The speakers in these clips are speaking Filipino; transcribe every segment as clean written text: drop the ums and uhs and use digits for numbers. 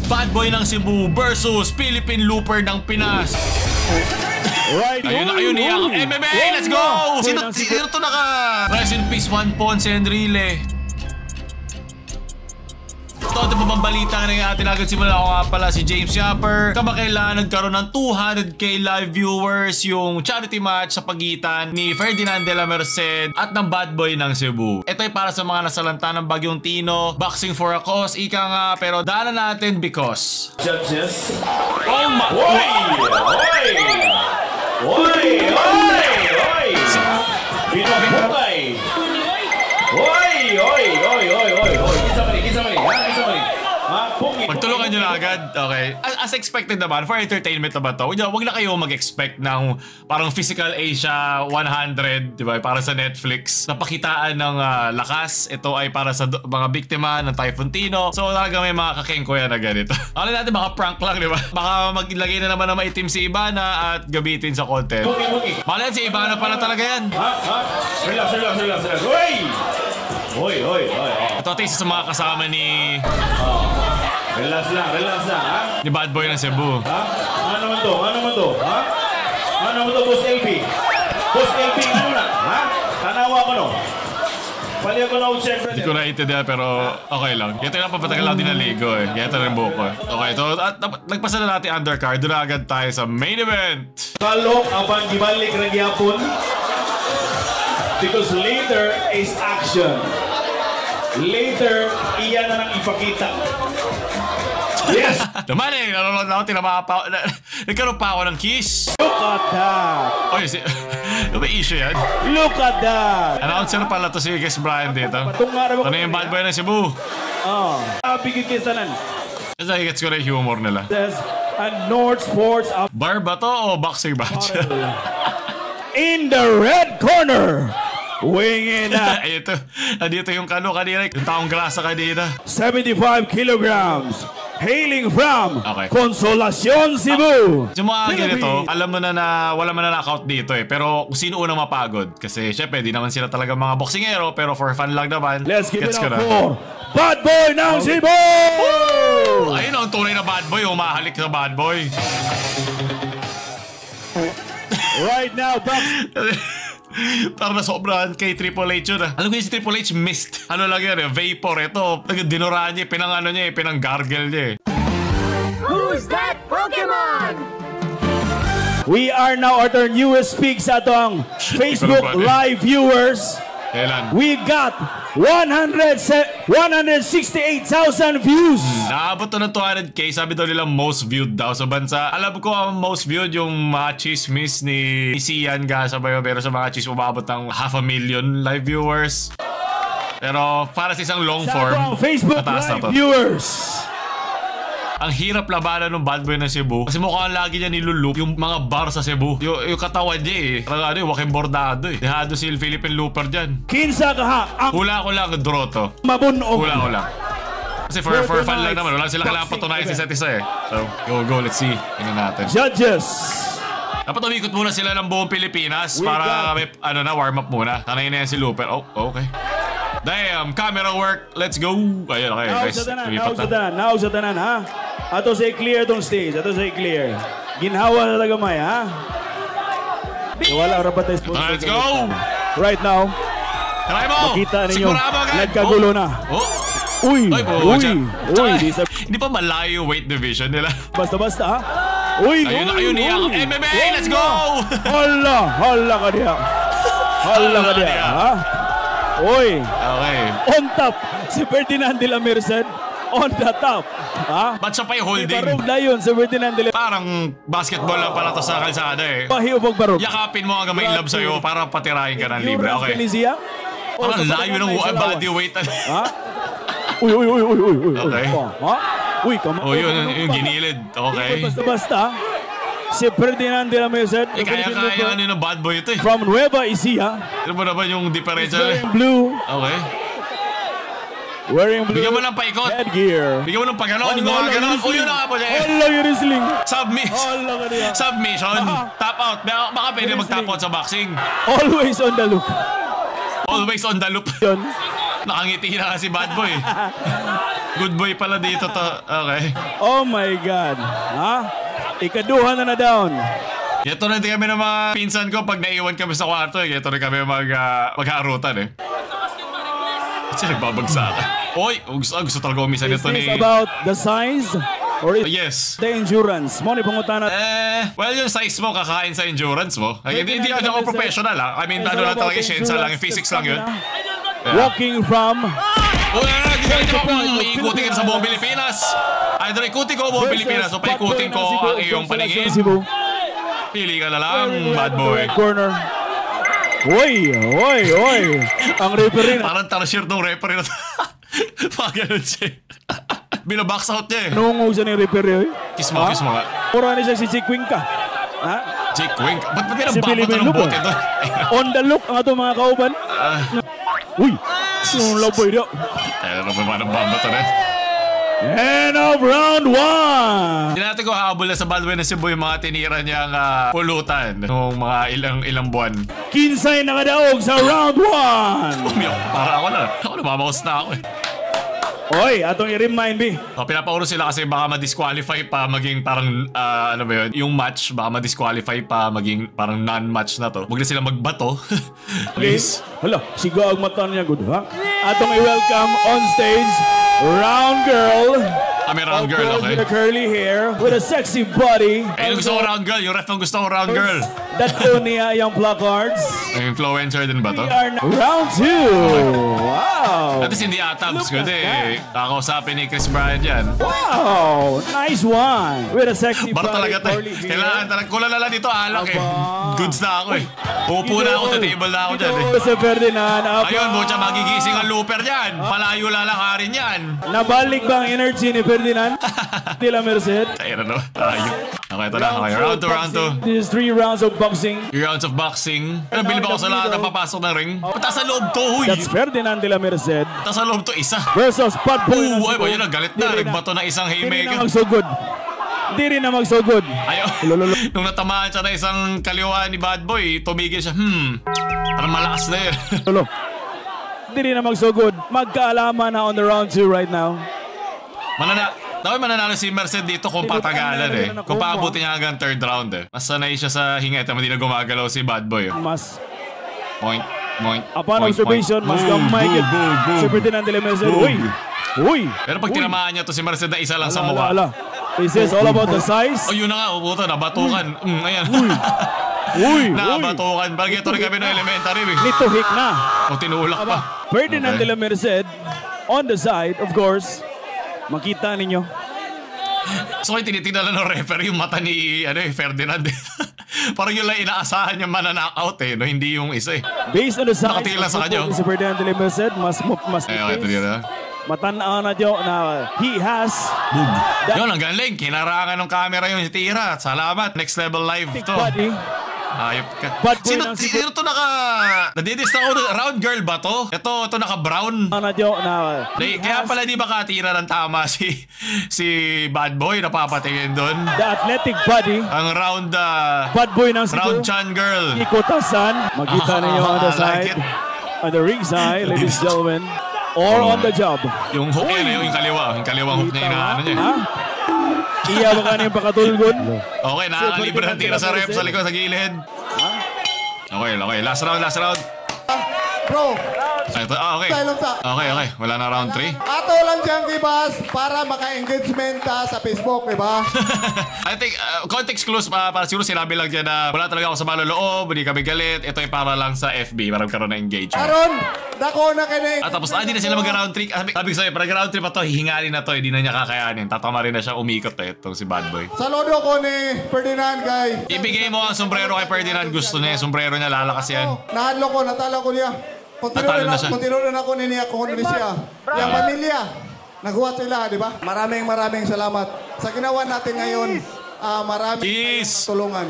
Bad Boy ng Cebu versus Philippine Looper ng Pinas. Right. Ayun yung MMA. Let's go! Sino to naka? Rest in peace, Juan Ponce Enrile. Ito pa bang balita na yung ating agad simula. Ako nga pala si James Yapper. Kamakailan nagkaroon ng 200k live viewers yung charity match sa pagitan ni Ferdinand de la Merced at ng Bad Boy ng Cebu. Ito ay para sa mga nasalanta ng Bagyong Tino. Boxing for a cause, ika nga. Pero daanan natin because Judges. oh my... Oy! Pinapukay! Oy! Kisa mali. Pagtulungan nyo na agad. Okay. As expected naman, for entertainment naman to. Huwag na kayo mag-expect ng parang Physical Asia 100, di ba? Para sa Netflix. Napakitaan ng lakas. Ito ay para sa mga biktima ng Typhoon Tino. So talaga may mga kakengko yan na ganito. Akala natin baka prank lang, di ba? Baka maglagay na naman na maitim si Ivana at gabitin sa content. Malay si Ivana pala talaga yan. Relax. Oy. Ito at isa sa mga kasama ni... Relax lang, ha? Ni Bad Boy ng Cebu. Ha? Ano man to? Ha? Ano man to, Boss LP? Boss LP, ano na? Ha? Tanawa ko no? Pali ako na siyempre. Hindi ko naintindihan pero okay lang. Ito lang papatagal lang din na ligo eh. Ito rin buko eh. Okay, so nagpasa na natin undercard. Doon na agad tayo sa main event. Kalok apan gibalik ra gyapon. Because later is action. Later, iyan na nang ipakita. Yes! Naman eh, nanonood na ako, nagkaroon pa ako ng kiss. Look at that! Oy, may issue yan. Look at that! Announcer pala to si Guest Brian dito. Ito na yung Bad Boy ng Cebu. Bigit kisanan. Kasi gets ko na yung humor nila. And North Sports Bar ba to o boxing match? in the red corner. Winging at Andito yung kanina, yung taong grasa kanina. 75 kilograms. Hailing from Consolacion, Cebu. Yung mga ganito, alam mo na wala man na knockout dito eh. Pero kung sino unang mapagod. Kasi syempre, di naman sila talaga mga boxingero. Pero for fun lang naman. Let's give it up for Bad Boy ng Cebu! Ayun ang tunay na Bad Boy. Humahalik sa Bad Boy. Right now, Parang nasobrahan kay Triple H yun ah. Alam ko yung si Triple H mist. Ano lang yan eh, vapor. Ito, dinuraan niya, pinang-gargle niya eh. Who's that Pokemon? We are now at our newest peak sa atong Facebook live viewers. Kailan? We got 168,000 views. Naabot to ng 200k. Sabi daw nila most viewed daw sa bansa. Alam ko ang most viewed yung mga chismis ni Sian Gasa ba yun. Pero sa mga chismis umabot ng 500,000 live viewers. Pero para sa isang long form, Facebook live viewers. Ang hirap labanan ng Bad Boy ng Cebu. Kasi mukhang lagi niya nilulup yung mga bar sa Cebu. Yung katawan niya eh. Parang waking bordado eh. Dehado si Philippine Looper dyan. Kinsa ka ha? Hula ko lang, draw to. Mabunog. Hula ko lang. Kasi for fun lang naman. Wala sila kailangan patunayan sa isa't isa eh. So, go, let's see. Tingnan natin. Judges. Dapat umikot muna sila ng buong Pilipinas para may, warm up muna. Tanayin na yan si Looper. Oh, okay. Damn, camera work. Let's go. Ayun, okay. Guys, now sa tanan, ha? Ato say clear tong stage. Ato say clear. Ginhawa na tagamay, ha? Wala rapat tayo sponsor. Let's go. Right now. Try mo. Makita ninyo. Nagkagulo na. Uy. Hindi pa malayo weight division nila. Basta, ha? Uy. Ayun yung MMA. Let's go. Hala ka diya. Ha? Uy. Okay. On top, si Ferdinand de la Merced. On the top. Ha? Ba't siya pa yung holding? Barog na yun, si Ferdinand de la Merced. Parang basketball lang pala to sa kalsada eh. Pahiubog barog. Yakapin mo hanggang may love sa'yo para patirahin ka ng libre. Okay. Parang layo ng body weight. Ha? Uy. Okay. Ha? Uy, kama. Oh, yun ginilid. Okay. Basta. Si Ferdinand de la Merced. Kaya ano yung Bad Boy ito eh. From Nueva Ecija. Ano ba naman yung diferensya? Wearing blue. Okay. Wearing blue. Bigyan mo ng paikot. Headgear. Bigyan mo ng pag-ganon. Yung mga ganon. O yun na nga po siya eh. Hala yung wrestling. Submission. Tap out. Baka pwede mag-tap out sa boxing. Always on the loop. Always on the loop. Nakangiti na si Bad Boy. Good boy pala dito to. Okay. Oh my God. Ha? Ikaduha na down. Ito na din kami ng mga pinsan ko pag naiwan kami sa kwarto eh. Ito na kami magharutan eh. Ba't siya nagbabagsakan? Oy! Gusto talaga umisan Is ito ni... this about the size? Or is Yes. the endurance? Mo ni pangutana. Well, yung size mo, kakain sa endurance mo. Hindi ako professional ha. I mean, ano lang talaga, science lang, yung physics lang yun. Walking from... Hindi mo ikutin ka sa buong Pilipinas. Either ikutin ko buong Pilipinas o paikutin ko ang iyong paningin. Pili ka na lang, bad boy. Corner. Oy! Ang referee na. Parang tarsier tong referee na to. Pagano'n siya. Binabox out niya eh. Nungog siya ni referee. Kiss mo nga. Pura niya siya si Chick Wing ka. Ha? Jake Wink. Ba't Si binabakot Philippine ng look, bote to? On the look ang ato mga kauban. Uy! Yung laboy daw. Ano ba ng bamba to na? End of round 1! Hindi natin ko hahabol na sa Badway na Cebu yung mga tinira niyang pulutan noong mga ilang buwan. Kinsay nakadaog sa round 1! Umiyak, para ako na. Ako namamaos na ako eh. Oy, atong i-remind me. Pinapauro sila kasi baka ma-disqualify pa maging parang, ano ba yun, yung match, baka ma-disqualify pa maging parang non-match na to. Huwag na sila magbato. Please. Hala, siga ang mata niya, good ha? Atong i-welcome on stage, Round Girl. May round girl, okay? With a curly hair, with a sexy body. Yung gusto ko round girl, yung ref ang gusto ko round girl. That po niya yung placards. May influencer din ba to? We are round 2. Wow. At least hindi atabs ko eh. Kakausapin ni Chris Bryant yan. Wow, nice one. With a sexy Bar body, talaga to. curly hair. Kailangan talaga. Kulang na lang dito alak eh. Aba. Goods na ako eh. Upo na ako sa table na ako dyan eh. Ito si Ferdinand. Aba. Ayun, butya magigising ang looper dyan. Palayo lalakarin yan. Nabalik ba ang energy ni Ferdinand? Tila Merced. Ayun ano. Ayun. Okay, ito na. Okay, round 2, round 2. This is 3 rounds of boxing. 3 rounds of boxing. Pero bilib ako sa lahat na papasok ng ring. Pata sa loob to, huy. That's Ferdinand de la Merced Pata sa loob to, isa. versus Padboy. Ay ba, yun na, galit na. Nagbato ng isang Hindi rin na haymaker. magsugod. Hindi rin na magsugod. Ayaw. Lolo. Nung natamaan siya na isang kaliwa ni Bad Boy, tumigil siya. Parang malakas na yun. Lolo. Hindi rin na magsugod. Magkaalaman na on the round 2 right now. Dapat mananalo si Merced dito kung patagalan eh. Kung paabuti niya hanggang 3rd round eh. Mas sanay siya sa hinga at hindi na gumagalaw si Bad Boy. Mas Point. upon observation, mas gamay si Ferdinand de la Merced. Uy! Pero pag tinamaan niya to si Merced na isa lang sa mukha. Ala. Is this all about the size? Oh, yun na nga. Puta, nabatukan. Ayan. Uy! Nabatukan. Bagay ito rin kami ng elementary eh. Nituhik na. O tinulak pa. Ferdinand Okay. de la Merced on the side, of course. Makita ninyo. So yung tinitingnan lang ng referee yung mata ni Ferdinand. Parang yun lang inaasahan yung mananockout eh. No? Hindi yung isa eh. Based on the size Nakatingin lang sa of kanya. si Ferdinand de la Merced, mas Ayun, ito dito. matanaw na dyo na he has Yun, ang galing. Kinarangan ng camera yung tira. Salamat. Next level live thick to. body. Ayop ka. Bad boy ng Sino to nadidis na ako. Round girl ba to? Ito naka-brown. Na dyo na he Kaya has pala di ba katira ng tama si Bad Boy napapatingin doon. the athletic body. Ang round Bad boy ng round Cebu. chan girl. Ikotasan. Makita ninyo on the I like side. it. On the ring side, ladies and gentlemen. Or on the job. Yung hook niya, yung kaliwa. Yung kaliwang hook niya, inaano niya. Ha? Iya ba ka na yung pakatulgon? Okay, nakakalibre ng tira sa rep sa likod, sa gilid. Okay. Last round. Bro, Okay. Okay. Wala na round 3. ato lang dyan kibas para maka-engagement ka sa Facebook, di ba? I think, context clues, para siguro sinabi lang dyan na wala talaga ako sa maloloob, hindi kami galit. Ito ay para lang sa FB, para magkaroon ng engagement. Aron, dako na kini. Tapos, hindi na sila mag-round 3. Sabi ko sa'yo, pag round 3 pa to, hihingalin na to, hindi na niya kakayanin. Tatama rin na siya umikot itong si Bad Boy. Saludo ko ni Ferdinand kay. Ibigay mo ang sombrero kay Ferdinand. Gusto niya, yung sombrero niya, lalakas yan. Nahadlo ko, natalo ko niya. Natalo na siya. Continue na ako niya kung ano siya. Yung pamilya, naghuwat sila, di ba? Maraming salamat. Sa ginawa natin ngayon, maraming Kiss! tulungan.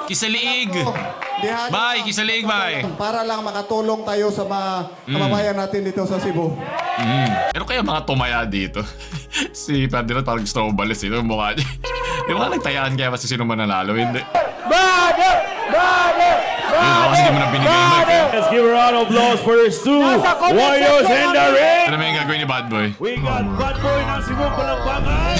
Kisaliig! Oh, diha- Bye! Kisaliig, bye! Para lang makatulong tayo sa mga kababayan natin dito sa Cebu. Pero kaya mga tumaya dito. Si Ferdinand parang gusto ko umalis ito yung mukha niya. Yung mga nagtayaan kaya kasi sino man nanalo, hindi. Brother! Ayun, kasi di mo na binigay yung mic. Let's give a round of applause for these two warriors in the ring. Ano naman yung gagawin ni Bad Boy? We got Bad Boy ng Cebu Palakpakan.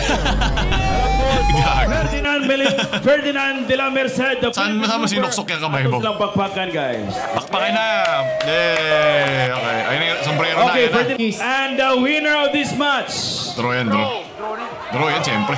Ferdinand de la Merced. Saan mo sinukso yung kamay mo? Tapos lang pakpakan, guys. Pakpakin na! Yay! Okay, ayun yung sombrero na. Okay, Ayun na. Ferdinand. And the winner of this match Draw yan, draw. Draw yan, siyempre.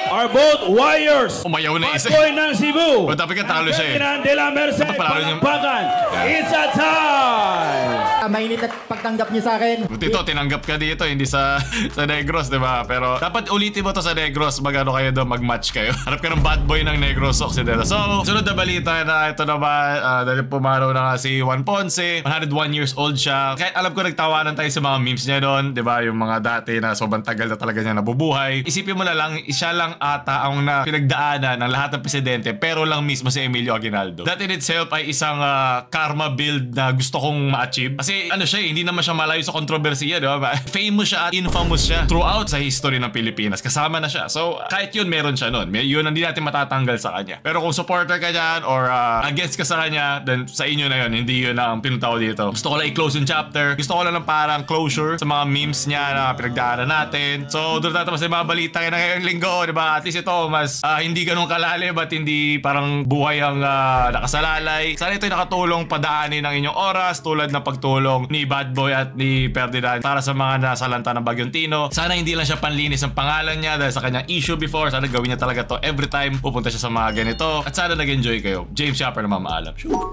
are both warriors. Umayaw na Bad isa. Boy ng Cebu. O, dapat ka talo siya eh. Ferdinand de la Merced. Dapat palaro niya. Palakpakan. It's a time. Mainit at pagtanggap niyo sa akin. Buti ito, tinanggap ka dito, hindi sa Negros, di ba? Pero dapat ulitin mo to sa Negros, magano kayo doon, mag-match kayo. Harap ka ng Bad Boy ng Negros Occidental. So, sunod na balita na ito naman, dahil pumaraw na nga si Juan Ponce, 101 years old siya. Kahit alam ko nagtawanan tayo sa mga memes niya doon, di ba? Yung mga dati na sobrang tagal na talaga niya nabubuhay. Isipin mo na lang, siya lang ata ang pinagdaanan ng lahat ng presidente, pero lang mismo si Emilio Aguinaldo. That in itself ay isang karma build na gusto kong ma-achieve. Kasi ano siya, hindi naman siya malayo sa kontrobersiya, di ba? Famous siya at infamous siya throughout sa history ng Pilipinas. Kasama na siya. So, kahit yun, meron siya nun. Yun ang hindi natin matatanggal sa kanya. Pero kung supporter ka dyan or against ka sa kanya, then sa inyo na yun. Hindi yun ang pinunta ko dito. Gusto ko lang i-close yung chapter. Gusto ko lang ng parang closure sa mga memes niya na pinagdaanan natin. So, doon natin mas mga balita kayo na ngayong linggo, di ba? At least ito, mas hindi ganun kalalim at hindi parang buhay ang nakasalalay. Sana ito'y nakatulong padaanin ng inyong oras tulad ng pagtulong ni Bad Boy at ni Ferdinand para sa mga nasalanta ng Bagyong Tino. Sana hindi lang siya panlinis ang pangalan niya dahil sa kanyang issue before. Sana gawin niya talaga to every time pupunta siya sa mga ganito. At sana nag-enjoy kayo. James Shopper na mamaalam. Sure.